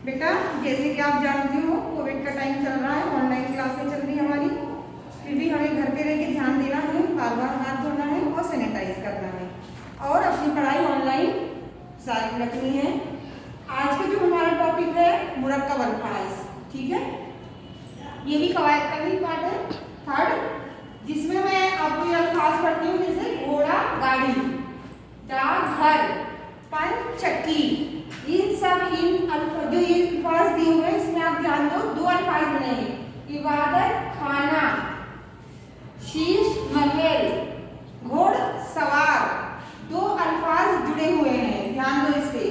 बेटा जैसे कि आप जानते हो कोविड का टाइम चल रहा है, ऑनलाइन क्लासें चल रही है हमारी, फिर भी हमें घर पे रह के ध्यान देना है, बार बार हाथ धोना है और सैनिटाइज करना है और अपनी पढ़ाई ऑनलाइन जारी रखनी है। आज का जो हमारा टॉपिक है मुरक्कब अल्फाज, ठीक है, ये भी कवायद का ही पार्ट है थर्ड, जिसमें मैं आपको ये अल्फाज पढ़ती हूँ जैसे घोड़ा, गाड़ी, डाकघर, पंच, चक्की। इन सब जो ये अल्फाज दिए हुए हैं इसमें आप ध्यान दो, दो अल्फाज बने हैं, इबादत खाना, शीश महल, घोड़ सवार, दो अल्फाज जुड़े हुए हैं, ध्यान दो इस पे।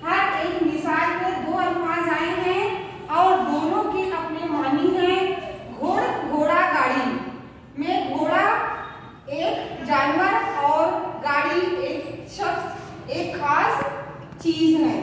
हर एक मिसाल में दो अल्फाज आए हैं और दोनों के अपने मानी हैं। घोड़ा गाड़ी में घोड़ा एक जानवर और गाड़ी एक शख्स, एक खास चीज है।